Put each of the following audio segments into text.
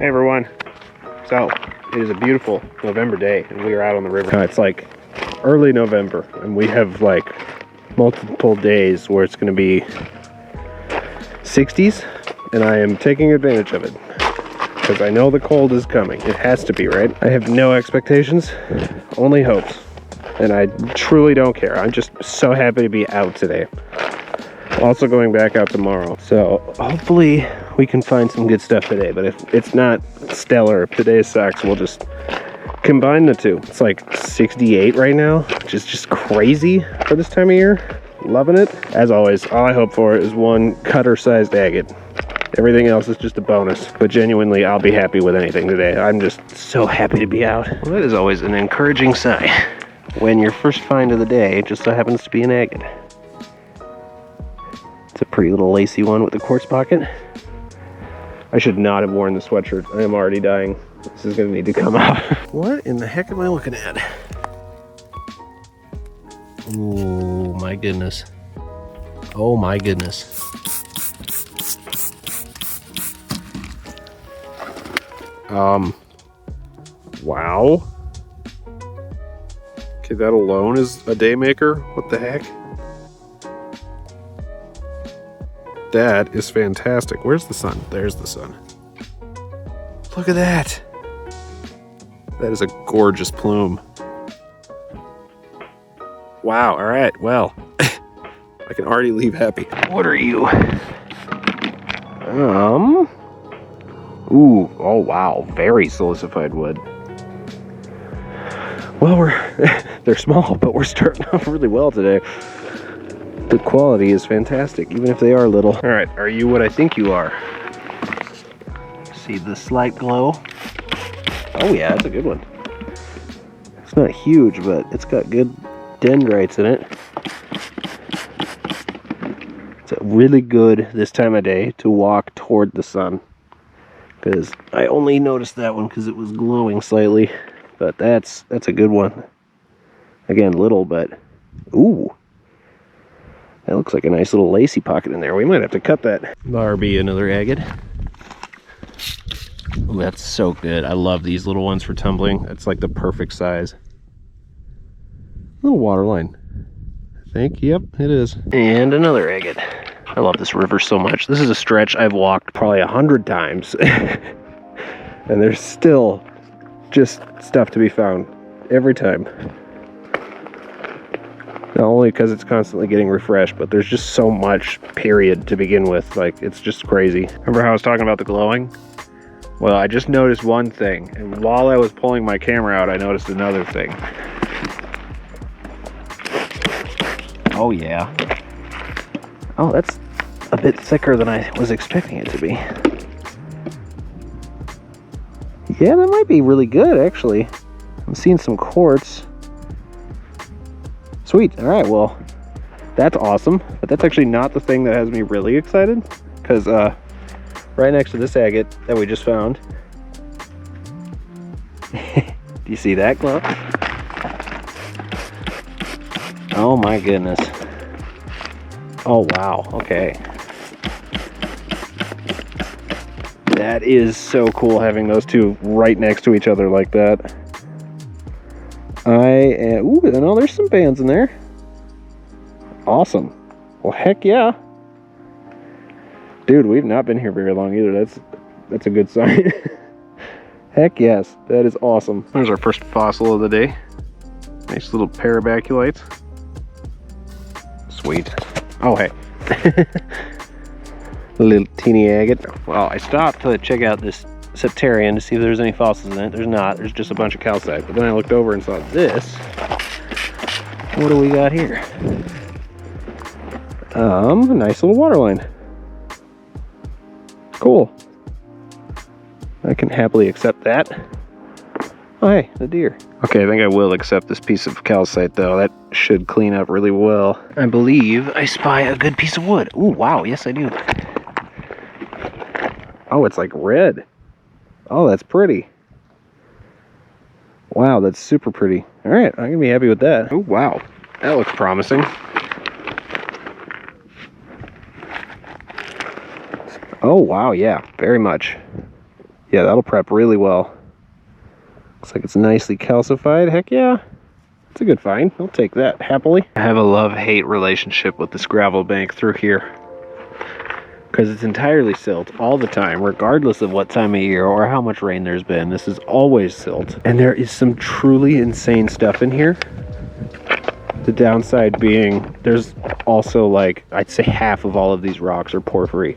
Hey everyone. So, it is a beautiful November day and we are out on the river. It's like early November and we have like multiple days where it's going to be 60s and I am taking advantage of it because I know the cold is coming. It has to be, right? I have no expectations, only hopes, and I truly don't care. I'm just so happy to be out today. Also going back out tomorrow, so hopefully we can find some good stuff today, but if it's not stellar, if today sucks, we'll just combine the two. It's like 68 right now, which is just crazy for this time of year. Loving it. As always, all I hope for is one cutter-sized agate. Everything else is just a bonus, but genuinely I'll be happy with anything today. I'm just so happy to be out. Well, that is always an encouraging sign when your first find of the day just so happens to be an agate. It's a pretty little lacy one with a quartz pocket. I should not have worn the sweatshirt. I am already dying. This is gonna need to come out. What in the heck am I looking at? Oh my goodness. Oh my goodness. Wow. Okay, that alone is a day maker? What the heck? That is fantastic. Where's the sun? There's the sun. Look at that. That is a gorgeous plume. Wow, all right, well, I can already leave happy. What are you? Ooh, oh wow, very silicified wood. Well, they're small, but we're starting off really well today. The quality is fantastic, even if they are little. All right, are you what I think you are? See the slight glow? Oh yeah, that's a good one. It's not huge, but it's got good dendrites in it. It's really good this time of day to walk toward the sun, because I only noticed that one because it was glowing slightly, but that's a good one. Again, little, but ooh. That looks like a nice little lacy pocket in there. We might have to cut that. Barbie, another agate. Oh, that's so good. I love these little ones for tumbling. It's like the perfect size. Little water line, I think. Yep, it is. And another agate. I love this river so much. This is a stretch I've walked probably 100 times. And there's still just stuff to be found every time. Not only because it's constantly getting refreshed, but there's just so much, period, to begin with. Like, it's just crazy. Remember how I was talking about the glowing? Well, I just noticed one thing, and while I was pulling my camera out, I noticed another thing. Oh, yeah. Oh, that's a bit thicker than I was expecting it to be. Yeah, that might be really good, actually. I'm seeing some quartz. Sweet. All right, well, that's awesome, but that's actually not the thing that has me really excited, because right next to this agate that we just found, do you see that glow? Oh my goodness. Oh wow, okay. That is so cool having those two right next to each other like that. Ooh, I know there's some bands in there. Awesome. Well, heck yeah. Dude, we've not been here very long either. That's a good sign. Heck yes, that is awesome. There's our first fossil of the day. Nice little parabaculites. Sweet. Oh, hey. A little teeny agate. Well, I stopped to check out this septarian to see if there's any fossils in it. There's not. There's just a bunch of calcite. But then I looked over and saw this. What do we got here? A nice little water line. Cool. I can happily accept that. Oh, hey, the deer. Okay, I think I will accept this piece of calcite, though. That should clean up really well. I believe I spy a good piece of wood. Ooh, wow. Yes, I do. Oh, it's like red. Oh, that's pretty. Wow, that's super pretty. All right, I'm gonna be happy with that. Oh, wow. That looks promising. Oh, wow, yeah, very much. Yeah, that'll prep really well. Looks like it's nicely calcified. Heck yeah. It's a good find. I'll take that happily. I have a love-hate relationship with this gravel bank through here, because it's entirely silt all the time, regardless of what time of year or how much rain there's been. This is always silt. And there is some truly insane stuff in here. The downside being, there's also like, I'd say half of all of these rocks are porphyry.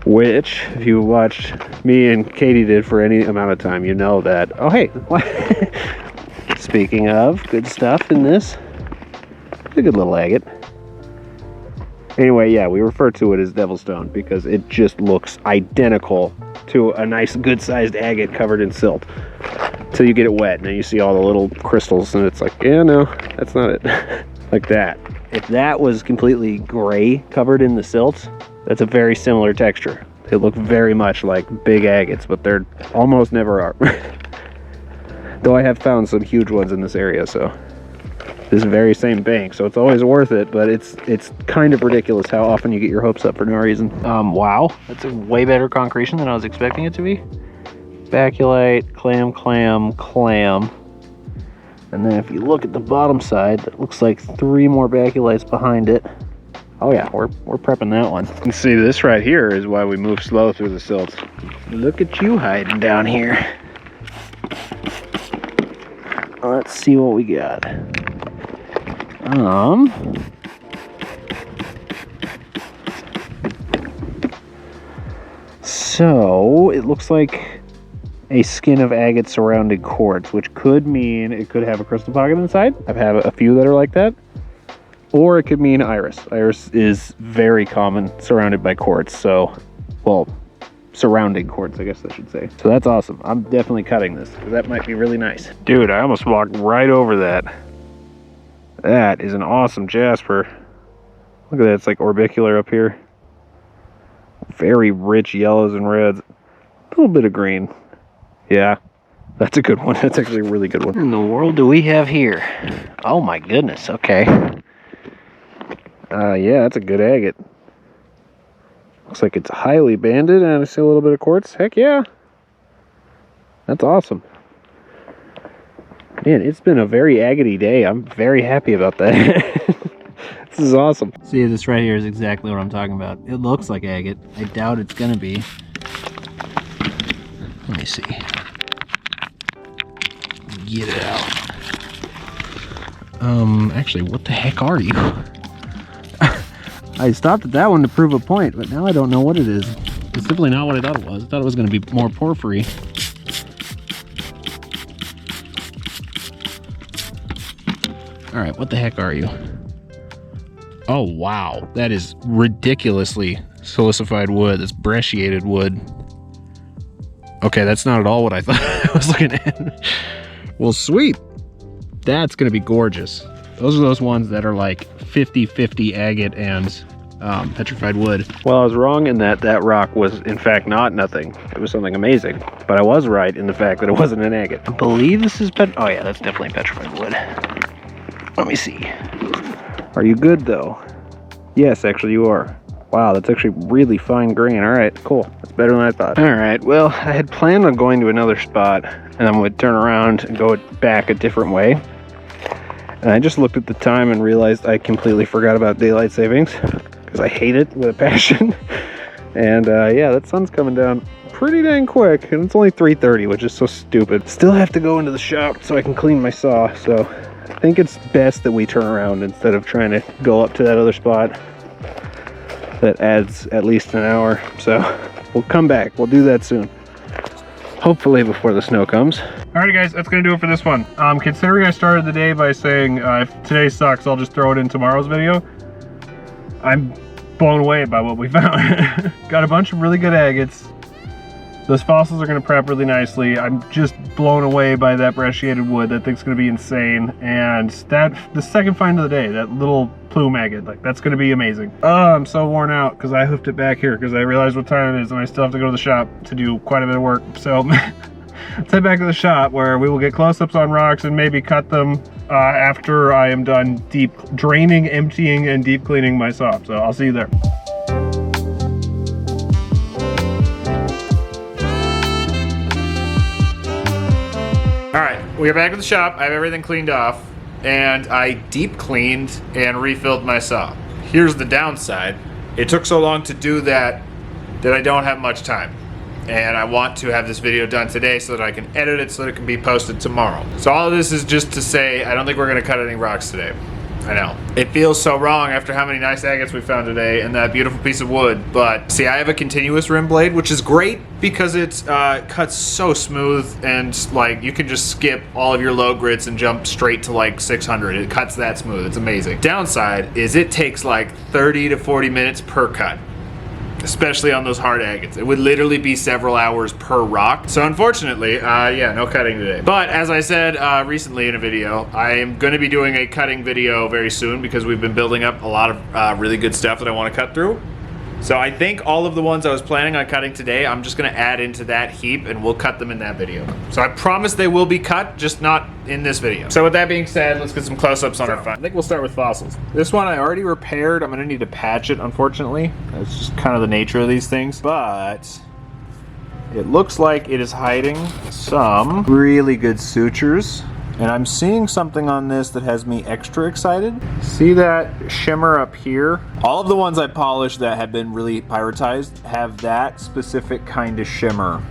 Which, if you watched me and Katie did for any amount of time, you know that. Oh, hey. Speaking of good stuff in this, it's a good little agate. Anyway, yeah, we refer to it as Devil's Stone because it just looks identical to a nice good-sized agate covered in silt. Until you get it wet and then you see all the little crystals and it's like, yeah, no, that's not it. Like that. If that was completely gray covered in the silt, that's a very similar texture. They look very much like big agates, but they're almost never are. Though I have found some huge ones in this area, so this very same bank, so it's always worth it, but it's kind of ridiculous how often you get your hopes up for no reason. Wow, that's a way better concretion than I was expecting it to be. Baculite, clam, clam, clam. And then if you look at the bottom side, that looks like 3 more baculites behind it. Oh yeah, we're prepping that one. You can see this right here is why we move slow through the silt. Look at you hiding down here. Let's see what we got. So it looks like a skin of agate surrounding quartz, which could mean it could have a crystal pocket inside. I've had a few that are like that. Or it could mean iris. Iris is very common surrounded by quartz, so, well, surrounding quartz, I guess I should say. So that's awesome. I'm definitely cutting this, because that might be really nice. Dude, I almost walked right over that. That is an awesome jasper. Look at that, it's like orbicular up here. Very rich yellows and reds. A little bit of green. Yeah, that's a good one. That's actually a really good one. What in the world do we have here? Oh my goodness, okay. Yeah, that's a good agate. Looks like it's highly banded, and I see a little bit of quartz. Heck yeah. That's awesome. Man, it's been a very agate-y day. I'm very happy about that. This is awesome. See, this right here is exactly what I'm talking about. It looks like agate. I doubt it's gonna be. Let me see. Get it out. Actually, what the heck are you? I stopped at that one to prove a point, but now I don't know what it is. It's simply not what I thought it was. I thought it was going to be more porphyry. Alright, what the heck are you? Oh, wow. That is ridiculously silicified wood. That's brecciated wood. Okay, that's not at all what I thought I was looking at. Well, sweet. That's going to be gorgeous. Those are those ones that are like 50-50 agate and petrified wood. Well, I was wrong in that rock was in fact not nothing. It was something amazing. But I was right in the fact that it wasn't an agate. I believe this is oh yeah, that's definitely petrified wood. Let me see. Are you good though? Yes, actually you are. Wow, that's actually really fine grain. All right, cool. That's better than I thought. All right, well, I had planned on going to another spot and then would turn around and go back a different way. And I just looked at the time and realized I completely forgot about daylight savings because I hate it with a passion. And yeah, that sun's coming down pretty dang quick, and it's only 3:30, which is so stupid. Still have to go into the shop so I can clean my saw, so I think it's best that we turn around instead of trying to go up to that other spot. That adds at least an hour, so we'll come back. We'll do that soon. Hopefully before the snow comes. Alrighty guys, that's gonna do it for this one. Considering I started the day by saying if today sucks, I'll just throw it in tomorrow's video, I'm blown away by what we found. Got a bunch of really good agates. Those fossils are gonna prep really nicely. I'm just blown away by that brecciated wood. That thing's gonna be insane. And the second find of the day, that little plume agate, like that's gonna be amazing. Oh, I'm so worn out because I hoofed it back here because I realized what time it is and I still have to go to the shop to do quite a bit of work. So let's head back to the shop where we will get close-ups on rocks and maybe cut them after I am done deep draining, emptying, and deep cleaning my saw. So I'll see you there. we are back at the shop. I have everything cleaned off, and I deep cleaned and refilled my saw. Here's the downside. It took so long to do that I don't have much time. And I want to have this video done today so that I can edit it so that it can be posted tomorrow. So all of this is just to say, I don't think we're gonna cut any rocks today. I know. It feels so wrong after how many nice agates we found today and that beautiful piece of wood, but see, I have a continuous rim blade, which is great because it cuts so smooth and like you can just skip all of your low grits and jump straight to like 600. It cuts that smooth, it's amazing. Downside is it takes like 30 to 40 minutes per cut. Especially on those hard agates. It would literally be several hours per rock. So unfortunately, yeah, no cutting today. But as I said recently in a video, I am gonna be doing a cutting video very soon because we've been building up a lot of really good stuff that I wanna cut through. So I think all of the ones I was planning on cutting today, I'm just gonna add into that heap and we'll cut them in that video. So I promise they will be cut, just not in this video. So with that being said, let's get some close-ups on our find. I think we'll start with fossils. This one I already repaired. I'm gonna need to patch it, unfortunately. That's just kind of the nature of these things, but it looks like it is hiding some really good sutures. And I'm seeing something on this that has me extra excited. See that shimmer up here? All of the ones I polished that have been really pyritized have that specific kind of shimmer.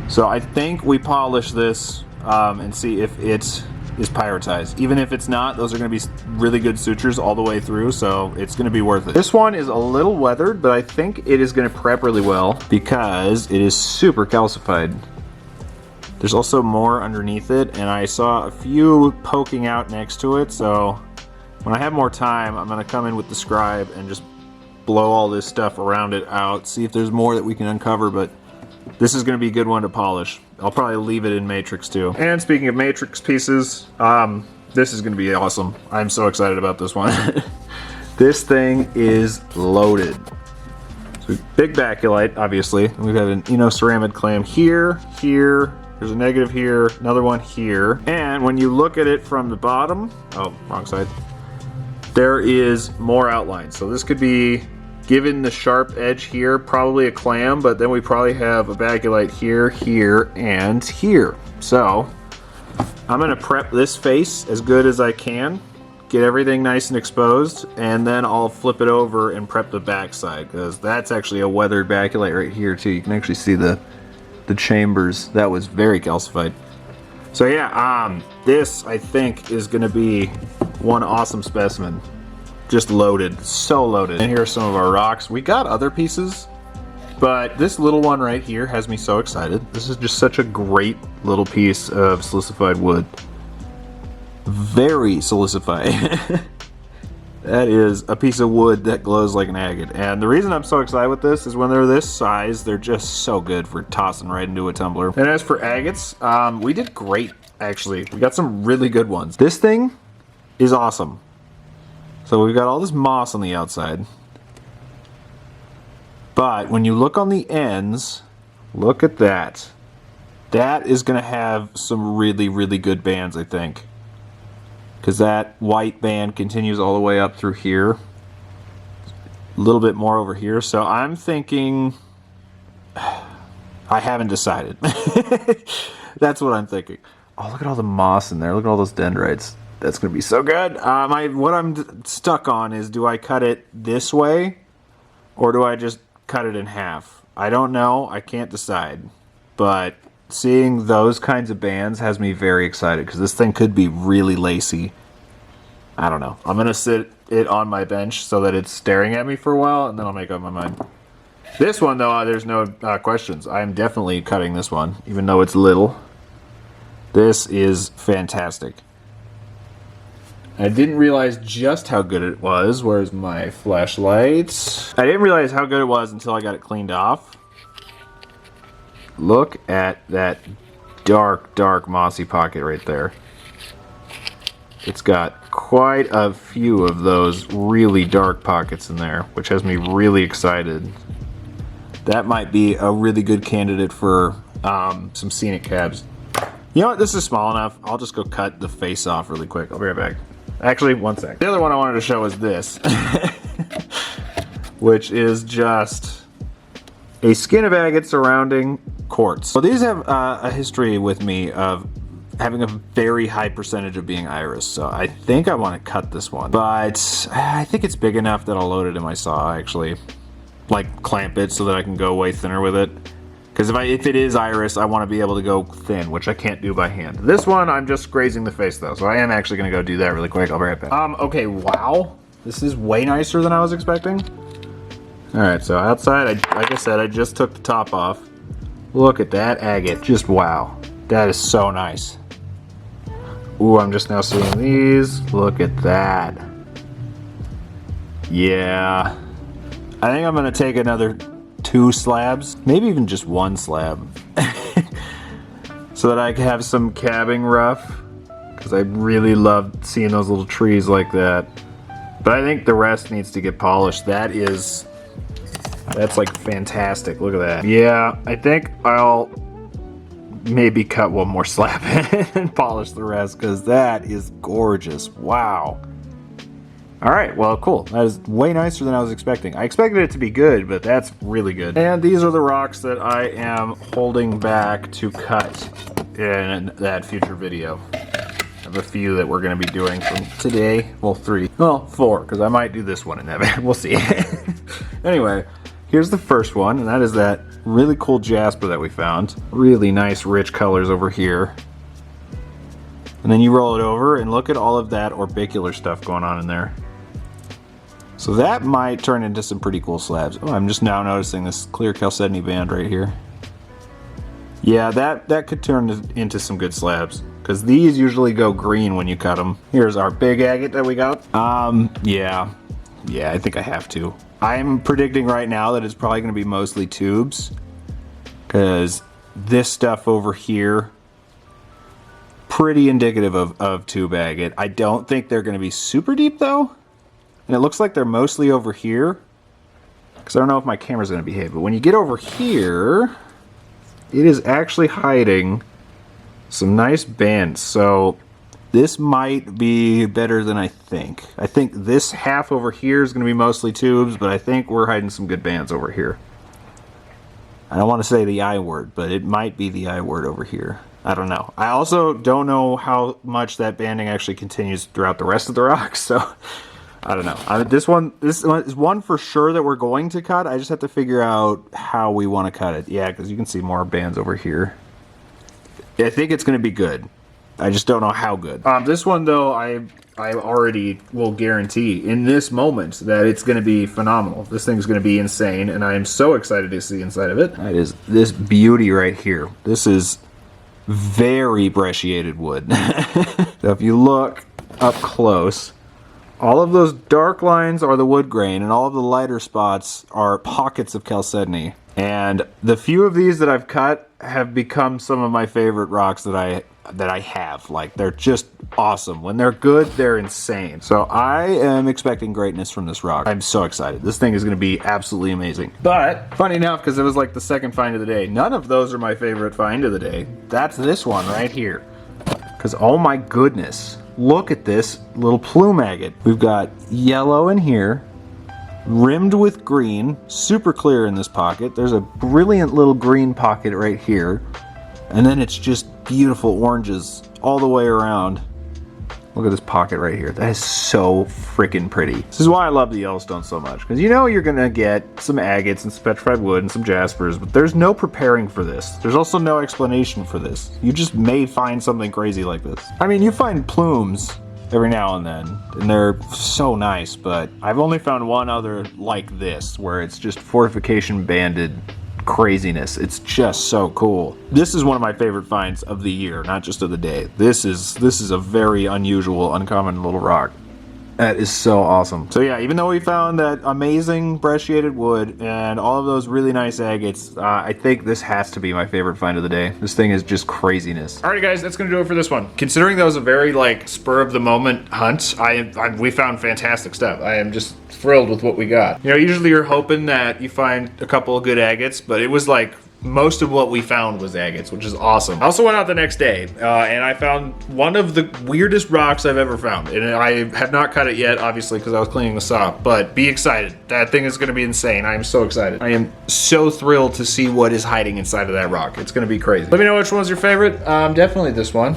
So I think we polish this and see if it is pyritized. Even if it's not, those are gonna be really good sutures all the way through, so it's gonna be worth it. This one is a little weathered, but I think it is gonna prep really well because it is super calcified. There's also more underneath it, and I saw a few poking out next to it, so when I have more time, I'm gonna come in with the scribe and just blow all this stuff around it out, see if there's more that we can uncover, but this is gonna be a good one to polish. I'll probably leave it in matrix too. And speaking of matrix pieces, this is gonna be awesome. I'm so excited about this one. This thing is loaded. So big baculite, obviously. We've got an ceramic clam here, here, there's a negative here, another one here. And when you look at it from the bottom, oh, wrong side, there is more outline. So this could be, given the sharp edge here, probably a clam, but then we probably have a baculite here, here, and here. So I'm gonna prep this face as good as I can, get everything nice and exposed, and then I'll flip it over and prep the back side, because that's actually a weathered baculite right here too. You can actually see the chambers. That was very calcified. So yeah, this I think is gonna be one awesome specimen. Just loaded, so loaded. And here are some of our rocks. We got other pieces, but this little one right here has me so excited. This is just such a great little piece of silicified wood. Very silicified. That is a piece of wood that glows like an agate. And the reason I'm so excited with this is when they're this size, they're just so good for tossing right into a tumbler. And as for agates, we did great, actually. We got some really good ones. This thing is awesome. So we've got all this moss on the outside. But when you look on the ends, look at that. That is gonna have some really, really good bands, I think. Because that white band continues all the way up through here. A little bit more over here. So I'm thinking, I haven't decided. That's what I'm thinking. Oh, look at all the moss in there. Look at all those dendrites. That's going to be so good. What I'm stuck on is, do I cut it this way? Or do I just cut it in half? I don't know. I can't decide. But seeing those kinds of bands has me very excited because this thing could be really lacy. I don't know. I'm gonna sit it on my bench so that it's staring at me for a while, and then I'll make up my mind. This one, though, there's no questions. I'm definitely cutting this one, even though it's little. This is fantastic. I didn't realize just how good it was. Where's my flashlight? I didn't realize how good it was until I got it cleaned off. Look at that dark, dark mossy pocket right there. It's got quite a few of those really dark pockets in there, which has me really excited. That might be a really good candidate for some scenic cabs. You know what, this is small enough. I'll just go cut the face off really quick. I'll be right back. Actually, one sec. The other one I wanted to show is this, which is just a skin of agate surrounding quartz. So these have a history with me of having a very high percentage of being iris, so I think I want to cut this one. But I think it's big enough that I'll load it in my saw, actually. Like, clamp it so that I can go way thinner with it. Because if it is iris, I want to be able to go thin, which I can't do by hand. This one, I'm just grazing the face though, so I am actually going to go do that really quick. I'll be right back. Okay, wow. This is way nicer than I was expecting. Alright, so outside, like I said, I just took the top off. Look at that agate. Just wow. That is so nice. Ooh, I'm just now seeing these. Look at that. Yeah. I think I'm going to take another 2 slabs, maybe even just 1 slab, so that I can have some cabbing rough, because I really love seeing those little trees like that. But I think the rest needs to get polished. That's like fantastic. Look at that. Yeah, I think I'll maybe cut 1 more slab and polish the rest, because that is gorgeous. Wow. Alright, well, cool. That is way nicer than I was expecting. I expected it to be good, but that's really good. And these are the rocks that I am holding back to cut in that future video. I have a few that we're going to be doing from today. Well, 3. Well, 4, because I might do this one in that video. We'll see. Anyway, here's the first one, and that is that really cool jasper that we found. Really nice, rich colors over here. And then you roll it over, and look at all of that orbicular stuff going on in there. So that might turn into some pretty cool slabs. Oh, I'm just now noticing this clear chalcedony band right here. Yeah, that could turn into some good slabs, because these usually go green when you cut them. Here's our big agate that we got. Yeah, I think I have to. I'm predicting right now that it's probably going to be mostly tubes, because this stuff over here, pretty indicative of tube agate. I don't think they're going to be super deep though. And it looks like they're mostly over here, because I don't know if my camera's going to behave, but when you get over here, it is actually hiding some nice bands. So this might be better than I think. I think this half over here is going to be mostly tubes, but I think we're hiding some good bands over here. I don't want to say the I word, but it might be the I word over here. I don't know. I also don't know how much that banding actually continues throughout the rest of the rocks, so I don't know. This one is one for sure that we're going to cut. I just have to figure out how we want to cut it. Yeah, because you can see more bands over here. I think it's going to be good. I just don't know how good. This one, though, I already will guarantee in this moment that it's going to be phenomenal. This thing's going to be insane, and I am so excited to see inside of it. That is this beauty right here. This is very brecciated wood. So if you look up close, all of those dark lines are the wood grain, and all of the lighter spots are pockets of chalcedony. And the few of these that I've cut have become some of my favorite rocks that I have. Like, they're just awesome. When they're good, they're insane. So I am expecting greatness from this rock. I'm so excited. This thing is going to be absolutely amazing. But funny enough, because it was like the second find of the day, none of those are my favorite find of the day. That's this one right here. Because oh my goodness, look at this little plume agate. We've got yellow in here, rimmed with green, super clear in this pocket. There's a brilliant little green pocket right here. And then it's just beautiful oranges all the way around. Look at this pocket right here. That is so freaking pretty. This is why I love the Yellowstone so much, because you know you're gonna get some agates and some petrified wood and some jaspers, but there's no preparing for this. There's also no explanation for this. You just may find something crazy like this. I mean, you find plumes every now and then, and they're so nice, but I've only found one other like this, where it's just fortification banded craziness. It's just so cool. This is one of my favorite finds of the year, not just of the day. This is a very unusual, uncommon little rock. That is so awesome. So yeah, even though we found that amazing brecciated wood and all of those really nice agates, I think this has to be my favorite find of the day. This thing is just craziness. Alrighty guys, that's gonna do it for this one. Considering that was a very like spur of the moment hunt, we found fantastic stuff. I am just thrilled with what we got. You know, usually you're hoping that you find a couple of good agates, but it was like most of what we found was agates, which is awesome. I also went out the next day and I found one of the weirdest rocks I've ever found. And I have not cut it yet, obviously, because I was cleaning the saw, but be excited. That thing is gonna be insane. I am so excited. I am so thrilled to see what is hiding inside of that rock. It's gonna be crazy. Let me know which one's your favorite. Definitely this one.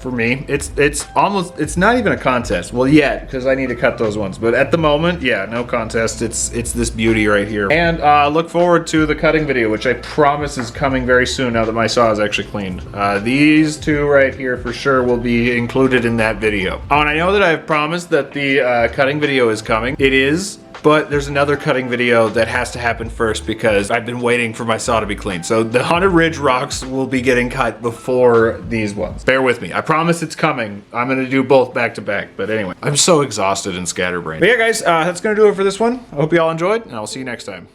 for me. It's not even a contest. Well, yet, because I need to cut those ones. But at the moment, yeah, no contest. It's this beauty right here. And look forward to the cutting video, which I promise is coming very soon now that my saw is actually cleaned. These two right here for sure will be included in that video. Oh, and I know that I've promised that the cutting video is coming. It is. But there's another cutting video that has to happen first because I've been waiting for my saw to be cleaned. So the Haunted Ridge rocks will be getting cut before these ones. Bear with me. I promise it's coming. I'm going to do both back to back. But anyway, I'm so exhausted and scatterbrained. But yeah, guys, that's going to do it for this one. I hope you all enjoyed, and I'll see you next time.